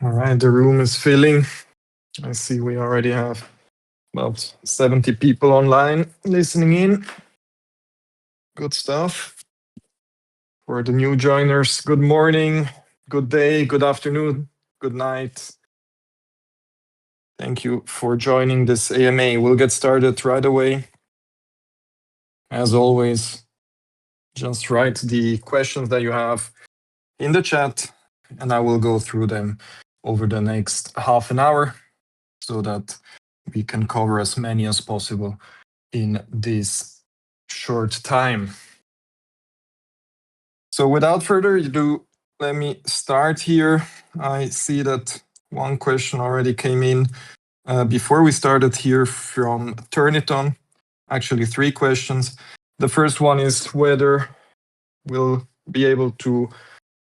All right, the room is filling. I see we already have about 70 people online listening in. Good stuff. For the new joiners, good morning, good day, good afternoon, good night. Thank you for joining this AMA. We'll get started right away. As always, just write the questions that you have in the chat, and I will go through them over the next half an hour so that we can cover as many as possible in this short time. So without further ado, let me start here. I see that one question already came in before we started here from Turniton. Actually, 3 questions. The first one is whether we'll be able to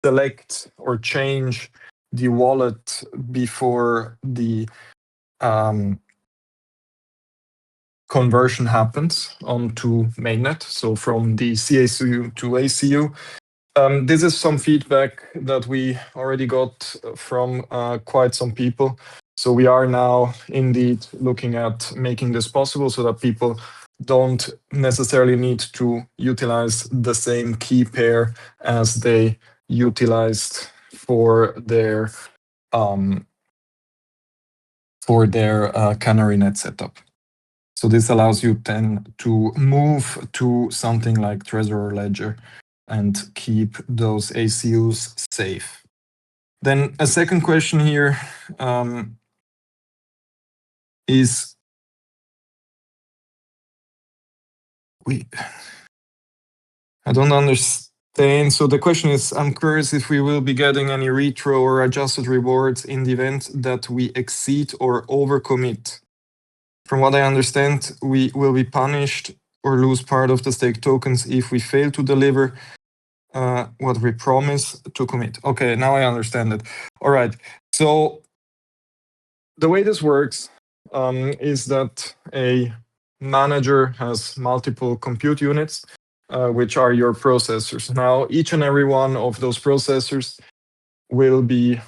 select or change the wallet before the conversion happens onto mainnet, so from the CACU to ACU. This is some feedback that we already got from quite some people. So we are now indeed looking at making this possible so that people don't necessarily need to utilize the same key pair as they utilized for their Canary Net setup. So this allows you then to move to something like Trezor or Ledger and keep those ACUs safe. Then a second question here is, I don't understand. So the question is, I'm curious if we will be getting any retro or adjusted rewards in the event that we exceed or overcommit. From what I understand, we will be punished or lose part of the stake tokens if we fail to deliver what we promise to commit. Okay, now I understand it. All right. So the way this works is that a manager has multiple compute units, which are your processors. Now, each and every one of those processors will be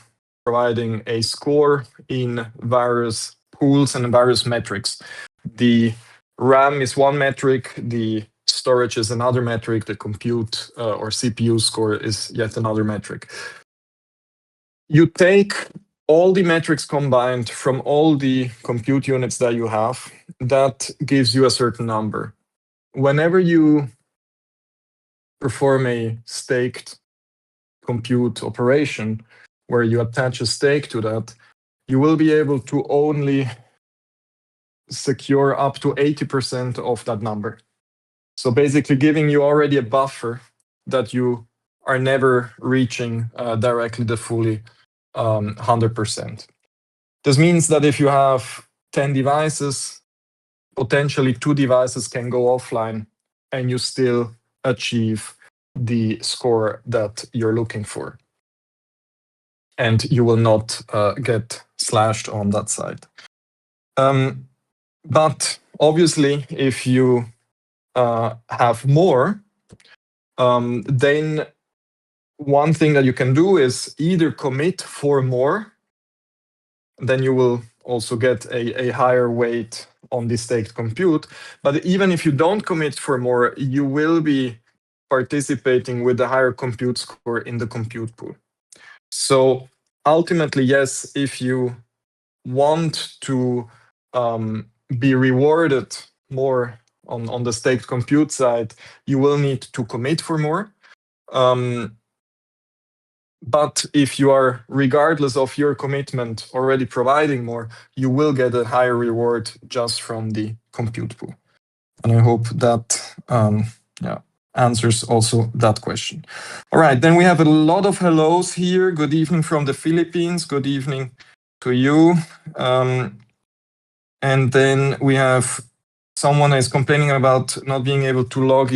providing a score in various pools and various metrics. The RAM is one metric, the storage is another metric, the compute or CPU score is yet another metric. You take all the metrics combined from all the compute units that you have, that gives you a certain number. Whenever you perform a staked compute operation where you attach a stake to that, you will be able to only secure up to 80% of that number. So basically giving you already a buffer that you are never reaching directly the fully 100%. This means that if you have 10 devices, potentially 2 devices can go offline and you still achieve the score that you're looking for. And you will not get slashed on that side. But obviously, if you have more, then one thing that you can do is either commit for more, then you will also get a higher weight on the staked compute. But even if you don't commit for more, you will be participating with the higher compute score in the compute pool. So ultimately, yes, if you want to be rewarded more on the staked compute side, you will need to commit for more. But if you are, regardless of your commitment, already providing more, you will get a higher reward just from the compute pool. And I hope that answers also that question. All right, then we have a lot of hellos here. Good evening from the Philippines. Good evening to you. And then we have someone is complaining about not being able to log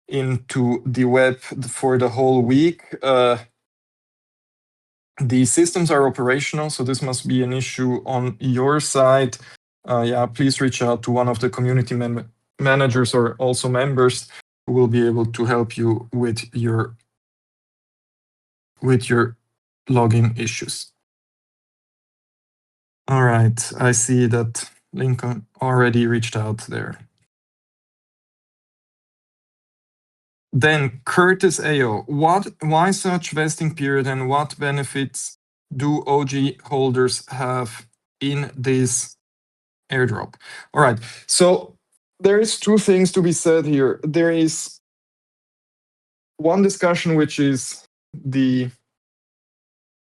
into the web for the whole week. The systems are operational, so this must be an issue on your side. Please reach out to one of the community managers or also members who will be able to help you with your login issues. All right, I see that Lincoln already reached out there. Then Curtis AO, why such vesting period and what benefits do OG holders have in this airdrop? All right, so there is two things to be said here. There is one discussion, which is the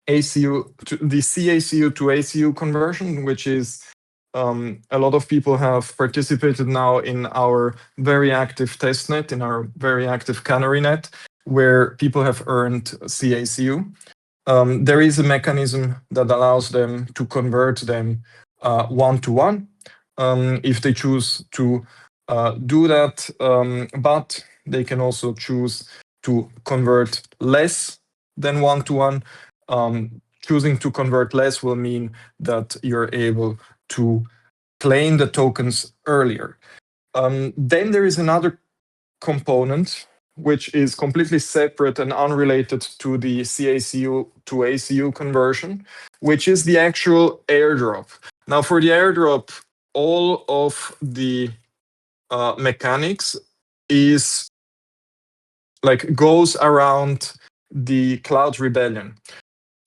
the CACU to ACU conversion, which is a lot of people have participated now in our very active testnet, in our very active canary net, where people have earned CACU. There is a mechanism that allows them to convert them one-to-one if they choose to do that, but they can also choose to convert less than one-to-one. Choosing to convert less will mean that you're able to claim the tokens earlier. Then there is another component which is completely separate and unrelated to the CACU to ACU conversion, which is the actual airdrop. Now, for the airdrop, all of the mechanics is like goes around the Cloud Rebellion.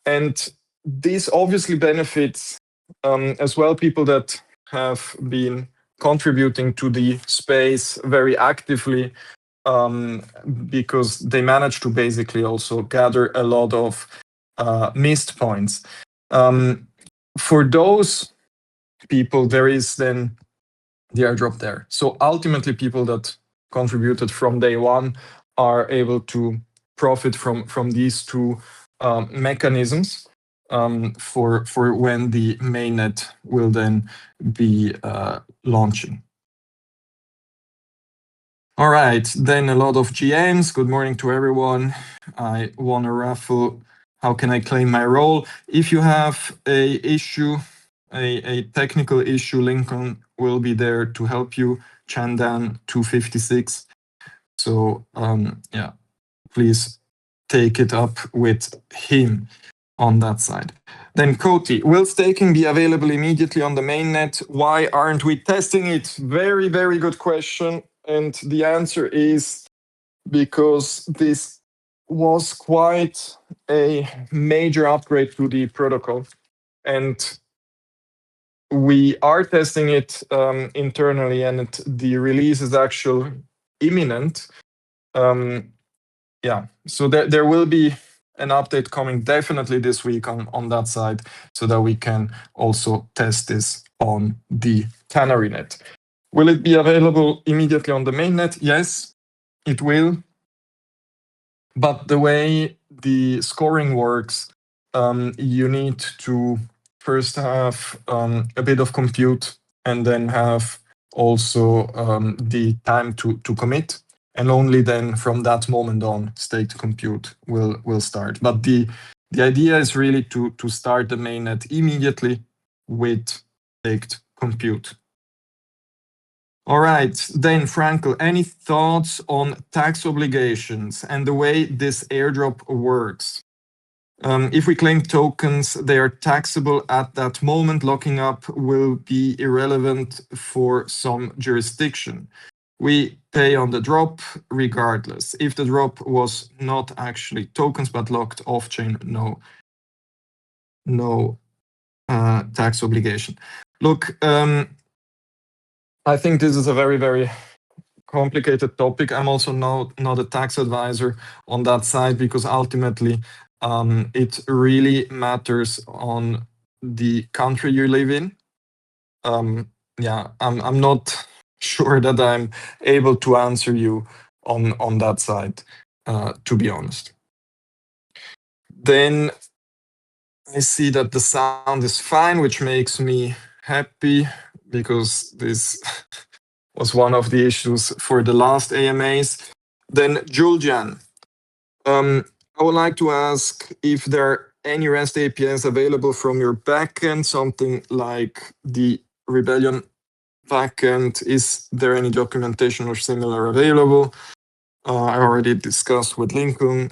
And this obviously benefits as well people that have been contributing to the space very actively, because they managed to basically also gather a lot of missed points. For those people, there is then the airdrop there. So ultimately, people that contributed from day one are able to profit from these two mechanisms for when the mainnet will then be launching. All right, then a lot of GMs. Good morning to everyone. I won a raffle. How can I claim my role? If you have a issue, a technical issue, Lincoln will be there to help you. Chandan 256. So yeah, please take it up with him on that side. Then Koti, will staking be available immediately on the mainnet? Why aren't we testing it? Very, very good question. And the answer is because this was quite a major upgrade to the protocol. And we are testing it internally, and the release is actually imminent. Yeah, so there will be an update coming definitely this week on that side, so that we can also test this on the Canary net. Will it be available immediately on the mainnet? Yes, it will. But the way the scoring works, you need to first have a bit of compute and then have also the time to commit. And only then from that moment on, staked compute will start. But the idea is really to start the mainnet immediately with staked compute. All right, then Frankel, any thoughts on tax obligations and the way this airdrop works? If we claim tokens, they are taxable at that moment. Locking up will be irrelevant for some jurisdiction. We pay on the drop regardless. If the drop was not actually tokens but locked off-chain, no tax obligation. Look, I think this is a very, very complicated topic. I'm also not a tax advisor on that side, because ultimately it really matters on the country you live in. Yeah, I'm not sure that I'm able to answer you on that side, to be honest. Then I see that the sound is fine, which makes me happy, because this was one of the issues for the last AMAs. Then Julian, I would like to ask if there are any REST APIs available from your backend, something like the Rebellion backend. Is there any documentation or similar available? I already discussed with Lincoln.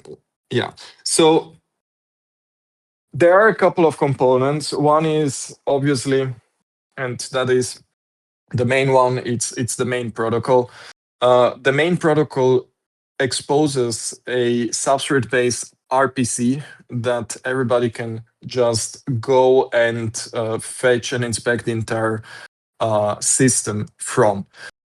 Yeah, so There are a couple of components. One is obviously, and that is the main one, it's the main protocol. The main protocol exposes a substrate-based RPC that everybody can just go and fetch and inspect the entire system from.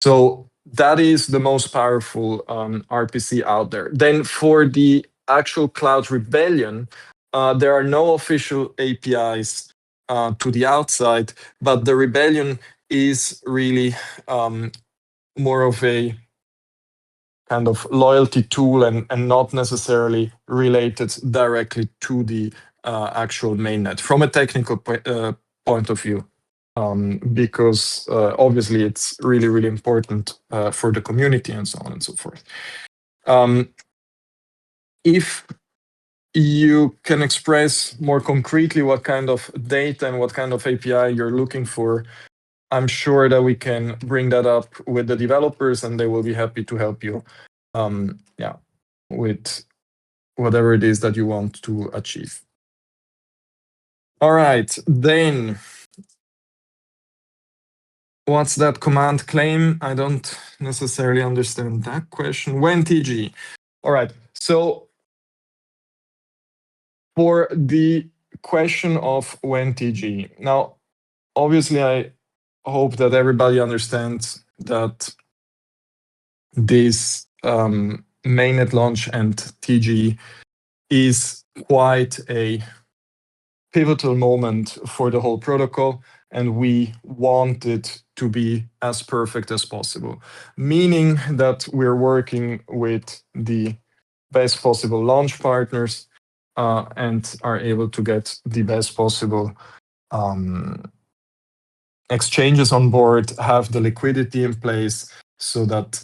So that is the most powerful RPC out there. Then for the actual Cloud Rebellion, there are no official APIs to the outside, but the Rebellion is really more of a kind of loyalty tool and not necessarily related directly to the actual mainnet from a technical point of view. Because obviously it's really, really important for the community and so on and so forth. If you can express more concretely what kind of data and what kind of API you're looking for, I'm sure that we can bring that up with the developers and they will be happy to help you with whatever it is that you want to achieve. All right, then what's that command claim? I don't necessarily understand that question. When TG? All right, so for the question of when TG, now, obviously, I hope that everybody understands that this mainnet launch and TG is quite a pivotal moment for the whole protocol, and we want it to be as perfect as possible, meaning that we're working with the best possible launch partners and are able to get the best possible exchanges on board, have the liquidity in place so that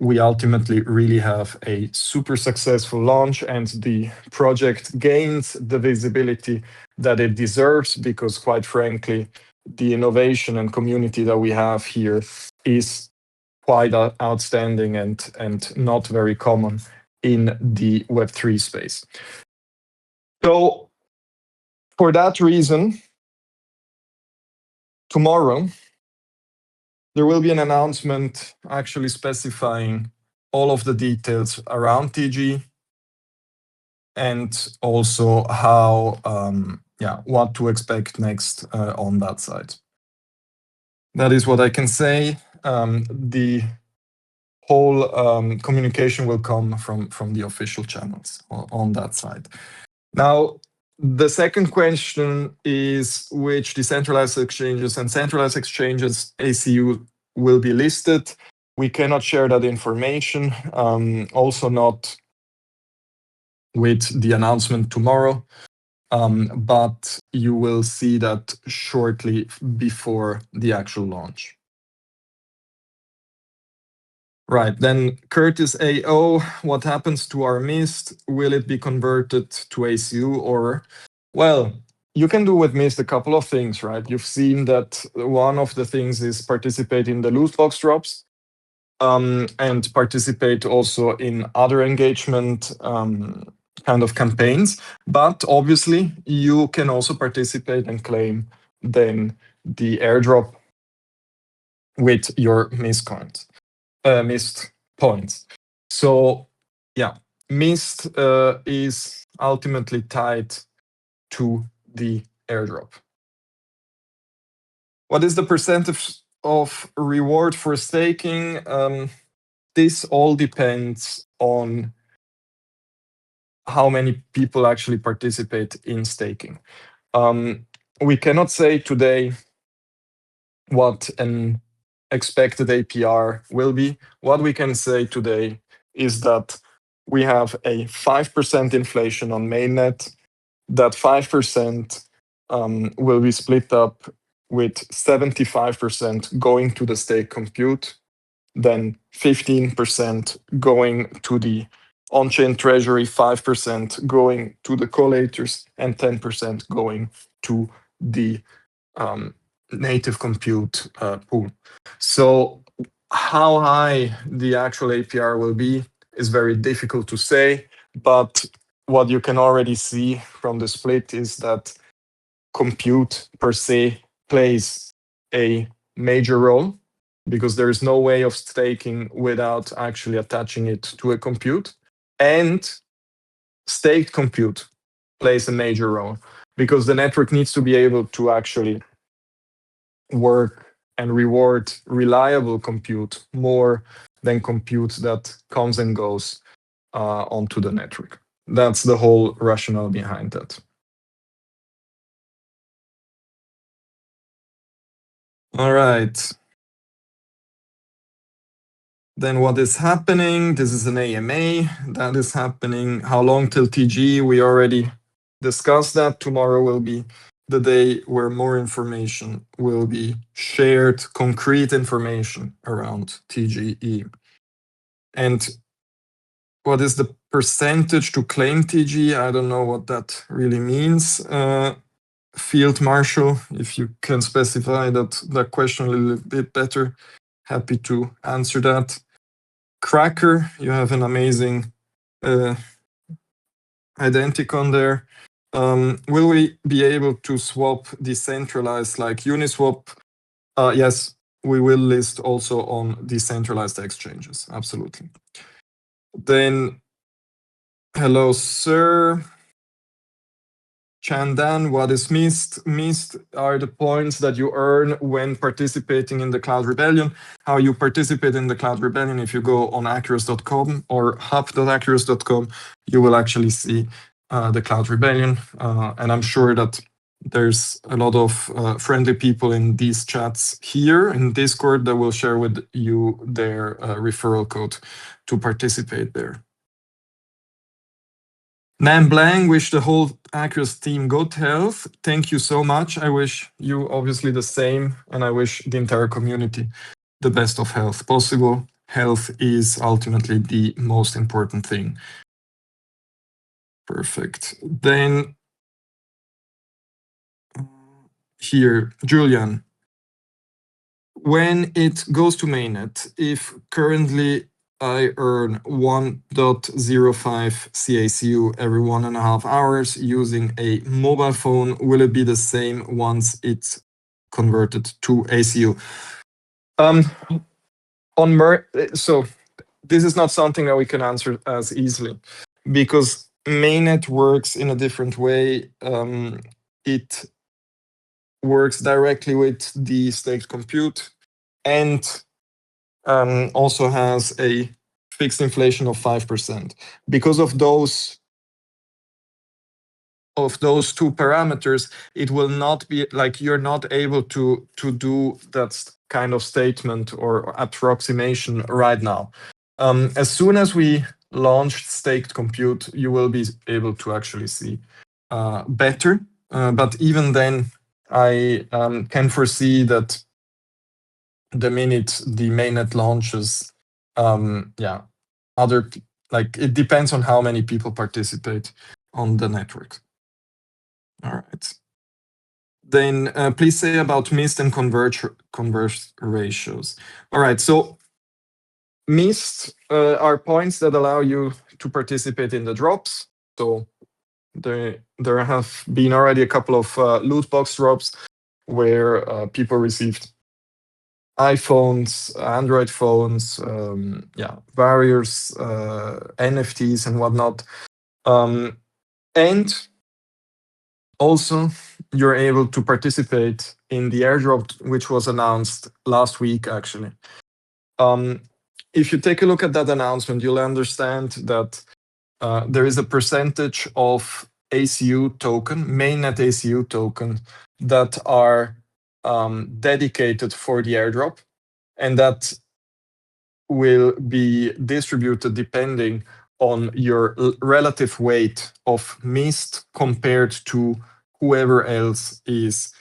we ultimately really have a super successful launch and the project gains the visibility that it deserves, because quite frankly, the innovation and community that we have here is quite outstanding and not very common in the Web3 space. So for that reason, tomorrow, there will be an announcement actually specifying all of the details around TG and also how, what to expect next on that side. That is what I can say. The whole communication will come from the official channels on that side. Now, the second question is which decentralized exchanges and centralized exchanges ACU will be listed. We cannot share that information, also not with the announcement tomorrow, but you will see that shortly before the actual launch. Right, then Curtis AO, what happens to our MIST? Will it be converted to ACU or, well, you can do with MIST a couple of things, right? You've seen that one of the things is participate in the loot box drops and participate also in other engagement kind of campaigns. But obviously, you can also participate and claim then the airdrop with your MIST coins. MIST points. So yeah, MIST is ultimately tied to the airdrop. What is the percentage of reward for staking? This all depends on how many people actually participate in staking. We cannot say today what an expected APR will be. What we can say today is that we have a 5% inflation on mainnet. That 5% will be split up with 75% going to the stake compute, then 15% going to the on-chain treasury, 5% going to the collators, and 10% going to the native compute pool. So how high the actual APR will be is very difficult to say, but what you can already see from the split is that compute per se plays a major role, because there is no way of staking without actually attaching it to a compute. And staked compute plays a major role, because the network needs to be able to actually work and reward reliable compute more than compute that comes and goes onto the network. That's the whole rationale behind that. All right. Then what is happening? This is an AMA that is happening. How long till TG? We already discussed that. Tomorrow will be the day where more information will be shared, concrete information around TGE. And what is the percentage to claim TG? I don't know what that really means. Field Marshal, if you can specify that question a little bit better, happy to answer that. Cracker, you have an amazing identicon there. Will we be able to swap decentralized like Uniswap? Yes, we will list also on decentralized exchanges, absolutely. Then, hello, sir. Chandan, what is missed? Missed are the points that you earn when participating in the Cloud Rebellion. How you participate in the Cloud Rebellion, if you go on Acurast.com or hub.acurast.com, you will actually see the Cloud Rebellion. And I'm sure that there's a lot of friendly people in these chats here in Discord that will share with you their referral code to participate there. Nan Blang, wish the whole Acurast team good health. Thank you so much. I wish you obviously the same, and I wish the entire community the best of health possible. Health is ultimately the most important thing. Perfect. Then here, Julian. When it goes to mainnet, if currently I earn 1.05 CACU every 1.5 hours using a mobile phone, will it be the same once it's converted to ACU? So this is not something that we can answer as easily, because mainnet works in a different way. It works directly with the staked compute, and also has a fixed inflation of 5%. Because of those two parameters, it will not be like you're not able to do that kind of statement or approximation right now. As soon as we launched staked compute, you will be able to actually see better. But even then, I can foresee that the minute the mainnet launches, it depends on how many people participate on the network. All right. Then please say about missed and converge ratios. All right, so missed are points that allow you to participate in the drops. So there have been already a couple of loot box drops where people received iPhones, Android phones, various NFTs and whatnot. And also, you're able to participate in the airdrop, which was announced last week, actually. If you take a look at that announcement, you'll understand that there is a percentage of ACU token, mainnet ACU token, that are dedicated for the airdrop, and that will be distributed depending on your relative weight of missed compared to whoever else is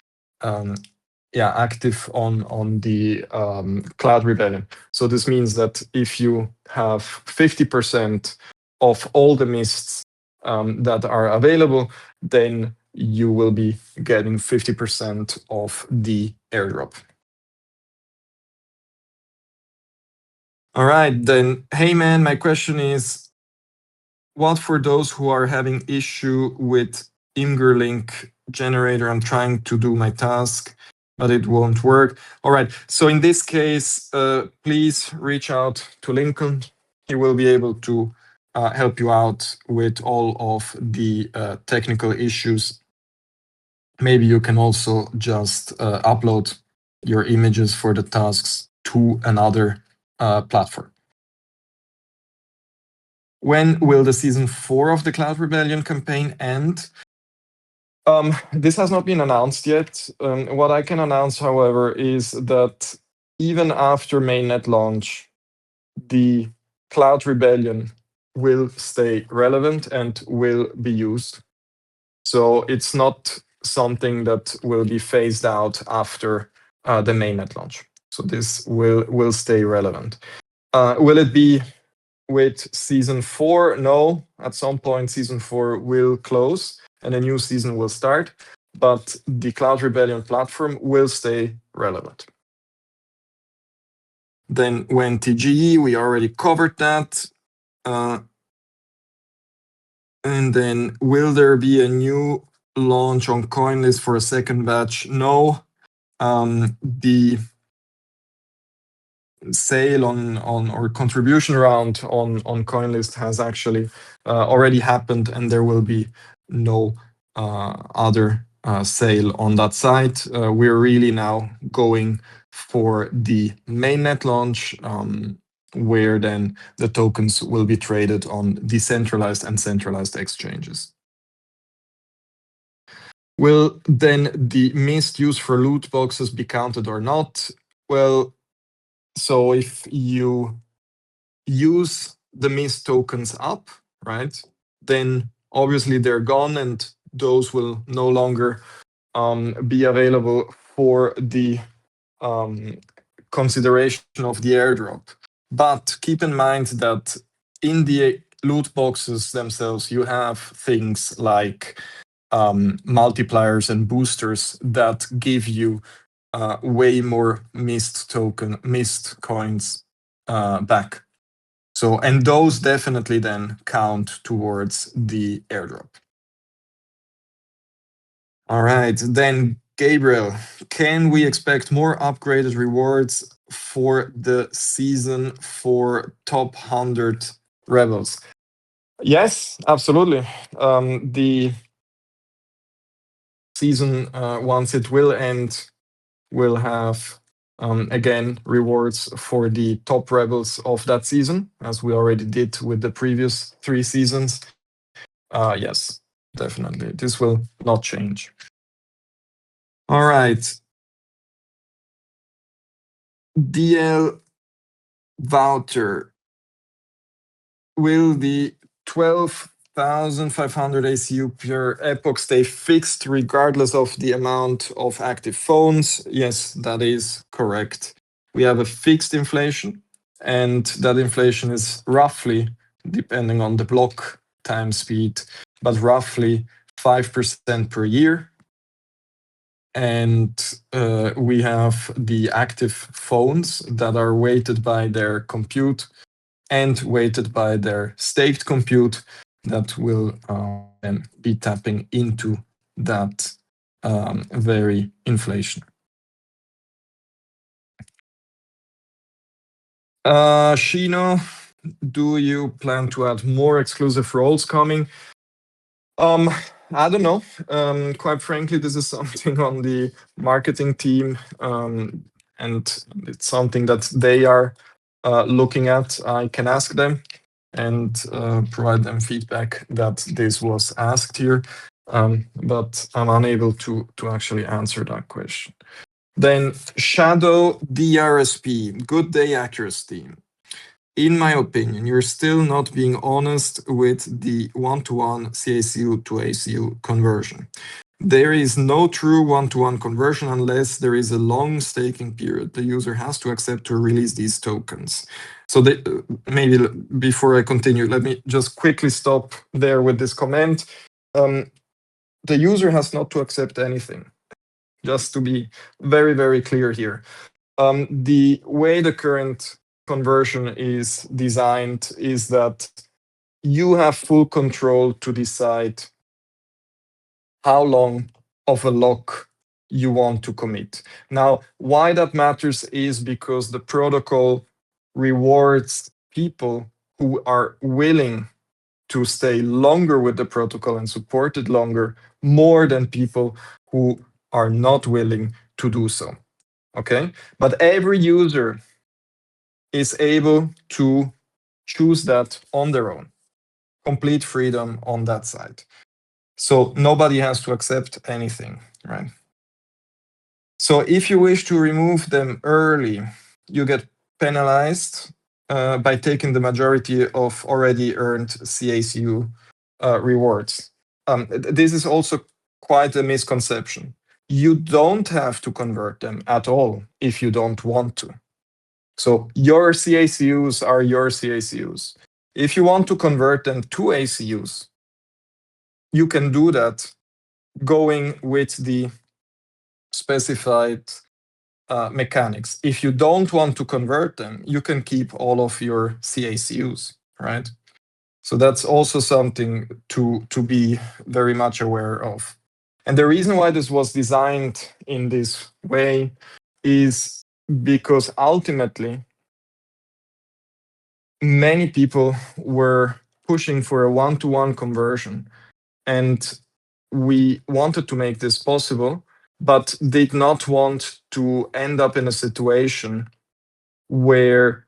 active on the Cloud Rebellion. So this means that if you have 50% of all the mists that are available, then you will be getting 50% of the airdrop. All right, then, hey man, my question is, what for those who are having issue with ImgerLink generator, I'm trying to do my task, but it won't work. All right, so in this case, please reach out to Lincoln. He will be able to help you out with all of the technical issues. Maybe you can also just upload your images for the tasks to another platform. When will the season 4 of the Cloud Rebellion campaign end? This has not been announced yet. What I can announce, however, is that even after mainnet launch, the Cloud Rebellion will stay relevant and will be used. So it's not something that will be phased out after the mainnet launch. So this will stay relevant. Will it be with season 4? No, at some point season 4 will close and a new season will start, but the Cloud Rebellion platform will stay relevant. Then when TGE, we already covered that. And then will there be a new launch on CoinList for a second batch? No. The sale on or contribution round on CoinList has actually already happened, and there will be no other sale on that site. We're really now going for the mainnet launch, where then the tokens will be traded on decentralized and centralized exchanges. Will then the missed use for loot boxes be counted or not? Well, so if you use the missed tokens up, right, then obviously they're gone and those will no longer be available for the consideration of the airdrop. But keep in mind that in the loot boxes themselves, you have things like multipliers and boosters that give you way more missed coins back. So, and those definitely then count towards the airdrop. All right, then Gabriel, can we expect more upgraded rewards for the season for top 100 rebels? Yes, absolutely. The season, once it will end, will have again rewards for the top rebels of that season, as we already did with the previous 3 seasons. Yes, definitely. This will not change. All right. DL Wouter, will the 12,500 ACU per epoch stay fixed regardless of the amount of active phones? Yes, that is correct. We have a fixed inflation, and that inflation is roughly, depending on the block time speed, but roughly 5% per year. And we have the active phones that are weighted by their compute and weighted by their staked compute that will be tapping into that very inflation. Shino, do you plan to add more exclusive roles coming? I don't know. Quite frankly, this is something on the marketing team, and it's something that they are looking at. I can ask them and provide them feedback that this was asked here, but I'm unable to actually answer that question. Then Shadow DRSP, good day, Acurast team. In my opinion, you're still not being honest with the one-to-one CACU to ACU conversion. There is no true one-to-one conversion unless there is a long staking period. The user has to accept to release these tokens. So maybe before I continue, let me just quickly stop there with this comment. The user has not to accept anything. Just to be very, very clear here. The way the current conversion is designed is that you have full control to decide how long of a lock you want to commit. Now, why that matters is because the protocol rewards people who are willing to stay longer with the protocol and support it longer more than people who are not willing to do so. Okay? But every user is able to choose that on their own. Complete freedom on that side. So nobody has to accept anything, right? So if you wish to remove them early, you get penalized by taking the majority of already earned CACU rewards. This is also quite a misconception. You don't have to convert them at all if you don't want to. So your CACUs are your CACUs. If you want to convert them to ACUs, you can do that going with the specified mechanics. If you don't want to convert them, you can keep all of your CACUs, right? So that's also something to be very much aware of. And the reason why this was designed in this way is because ultimately many people were pushing for a one-to-one conversion. And we wanted to make this possible, but did not want to end up in a situation where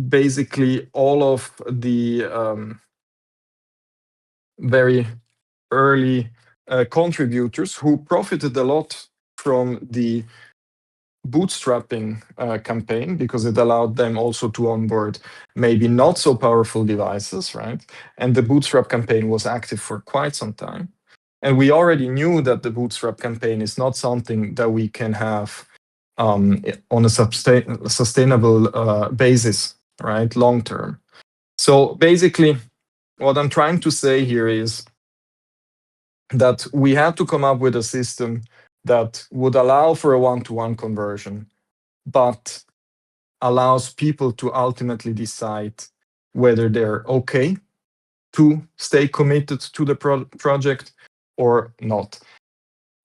basically all of the very early contributors who profited a lot from the bootstrapping campaign, because it allowed them also to onboard maybe not so powerful devices, right? And the bootstrap campaign was active for quite some time. And we already knew that the bootstrap campaign is not something that we can have on a sustainable basis, right? Long term. So basically, what I'm trying to say here is that we had to come up with a system that would allow for a one-to-one conversion, but allows people to ultimately decide whether they're okay to stay committed to the project or not.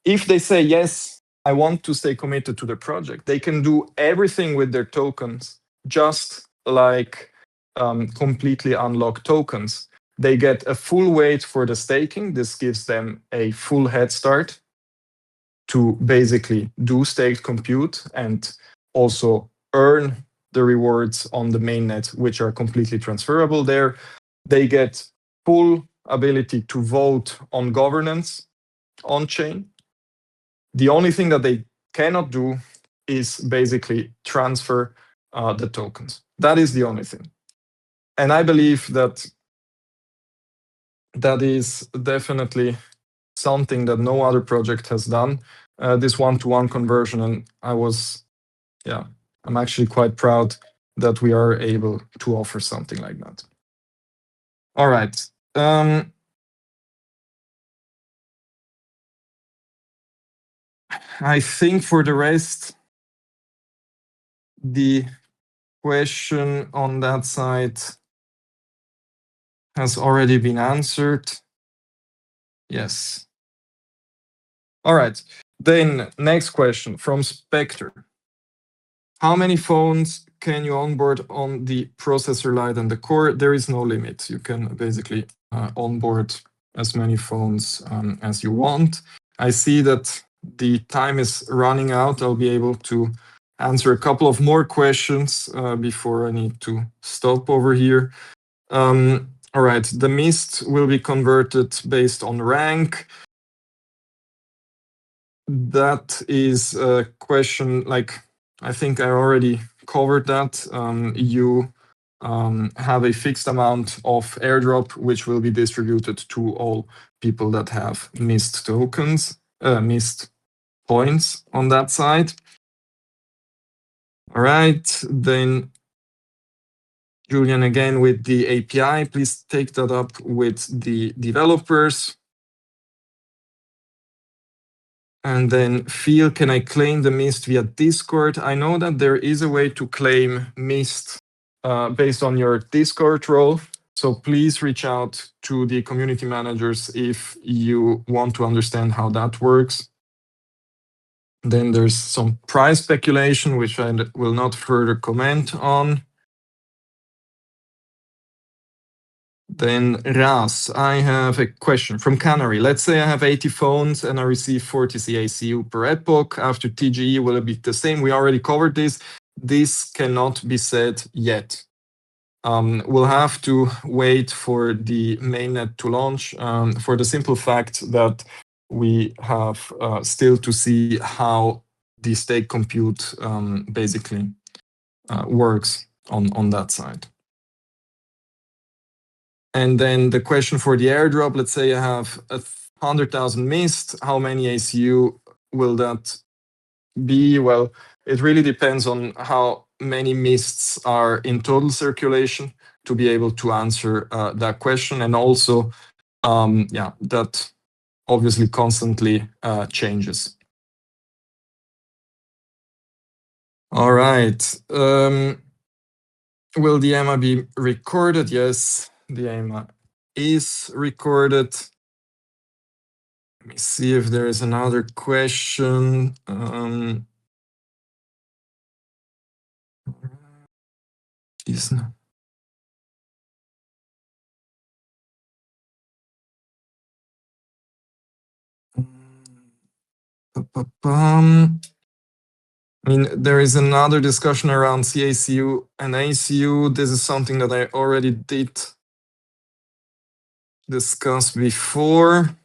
If they say, yes, I want to stay committed to the project, they can do everything with their tokens, just like completely unlocked tokens. They get a full weight for the staking. This gives them a full head start to basically do staked compute and also earn the rewards on the mainnet, which are completely transferable there. They get full ability to vote on governance on chain. The only thing that they cannot do is basically transfer the tokens. That is the only thing. And I believe that that is definitely something that no other project has done, this one-to-one conversion. And I'm actually quite proud that we are able to offer something like that. All right. I think for the rest, the question on that side has already been answered. Yes. All right. Then next question from Spectre. How many phones can you onboard on the processor Lite and the core? There is no limit. You can basically onboard as many phones as you want. I see that the time is running out. I'll be able to answer a couple of more questions before I need to stop over here. All right, the Mist will be converted based on rank. That is a question, like, I think I already covered that. You have a fixed amount of airdrop, which will be distributed to all people that have Mist tokens, Mist points on that side. All right, then Julian again with the API, please take that up with the developers. And then Phil, can I claim the Mist via Discord? I know that there is a way to claim Mist based on your Discord role. So please reach out to the community managers if you want to understand how that works. Then there's some price speculation, which I will not further comment on. Then Ras, I have a question from Canary. Let's say I have 80 phones and I receive 40 CACU per epoch. After TGE, will it be the same? We already covered this. This cannot be said yet. We'll have to wait for the mainnet to launch for the simple fact that we have still to see how the stake compute basically works on that side. And then the question for the airdrop, let's say I have 100,000 missed, how many ACU will that be? Well, it really depends on how many mists are in total circulation to be able to answer that question. And also, yeah, that obviously constantly changes. All right. Will the AMA be recorded? Yes, the AMA is recorded. Let me see if there is another question. Is not. I mean, there is another discussion around CACU and ACU. This is something that I already did discuss before.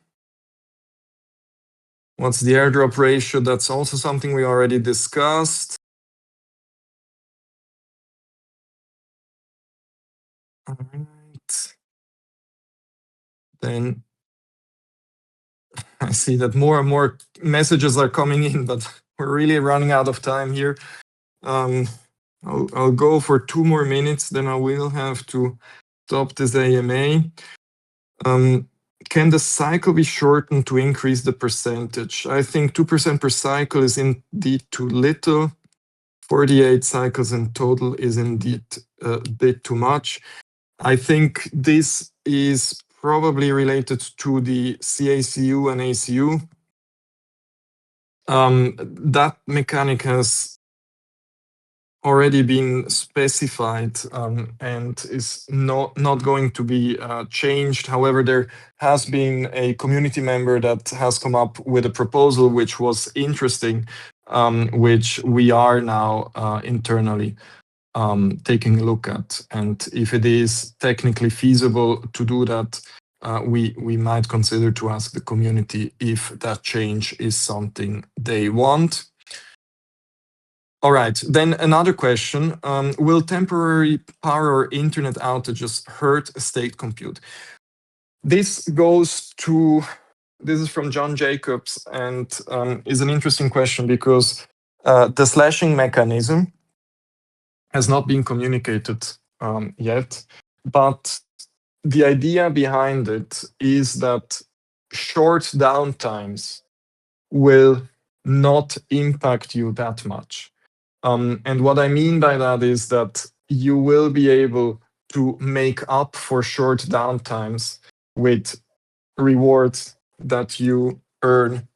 What's the airdrop ratio? That's also something we already discussed. All right. Then I see that more and more messages are coming in, but we're really running out of time here. I'll go for 2 more minutes, then I will have to stop this AMA. Can the cycle be shortened to increase the percentage? I think 2% per cycle is indeed too little. 48 cycles in total is indeed a bit too much. I think this is probably related to the CACU and ACU. That mechanic has already been specified and is not going to be changed. However, there has been a community member that has come up with a proposal which was interesting, which we are now internally taking a look at. And if it is technically feasible to do that, we might consider to ask the community if that change is something they want. All right, then another question. Will temporary power or internet outages hurt state compute? This is from John Jacobs and is an interesting question because the slashing mechanism has not been communicated yet, but the idea behind it is that short downtimes will not impact you that much. And what I mean by that is that you will be able to make up for short downtimes with rewards that you earn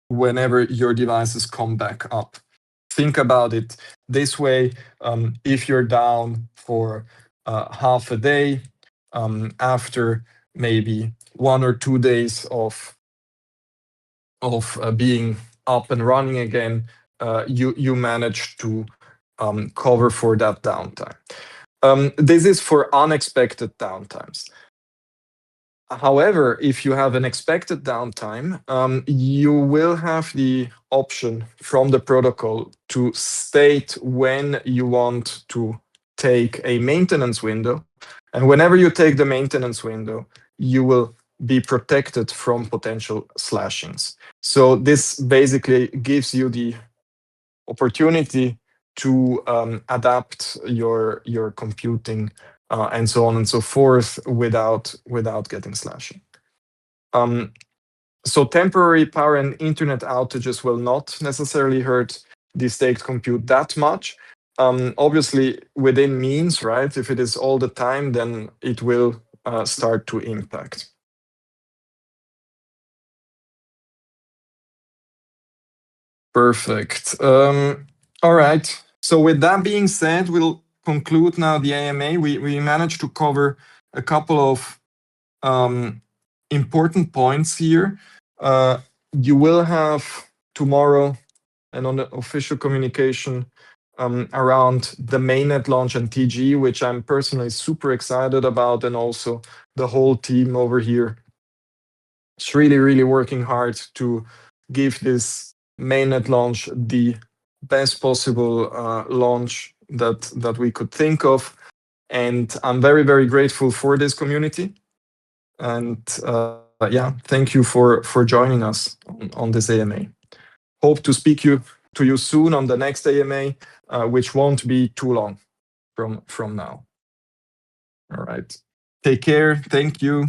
whenever your devices come back up. Think about it this way. If you're down for half a day, after maybe 1 or 2 days of being up and running again, you manage to cover for that downtime. This is for unexpected downtimes. However, if you have an expected downtime, you will have the option from the protocol to state when you want to take a maintenance window. And whenever you take the maintenance window, you will be protected from potential slashings. So this basically gives you the opportunity to adapt your computing and so on and so forth without getting slashing. So temporary power and internet outages will not necessarily hurt the staked compute that much. Obviously, within means, right? If it is all the time, then it will start to impact. Perfect. All right. So with that being said, we'll conclude now the AMA. We managed to cover a couple of important points here. You will have tomorrow and on the official communication around the mainnet launch and TG, which I'm personally super excited about, and also the whole team over here. It's really, really working hard to give this mainnet launch the best possible launch that we could think of. And I'm very, very grateful for this community. And yeah, thank you for joining us on this AMA. Hope to speak to you soon on the next AMA, which won't be too long from now. All right. Take care. Thank you.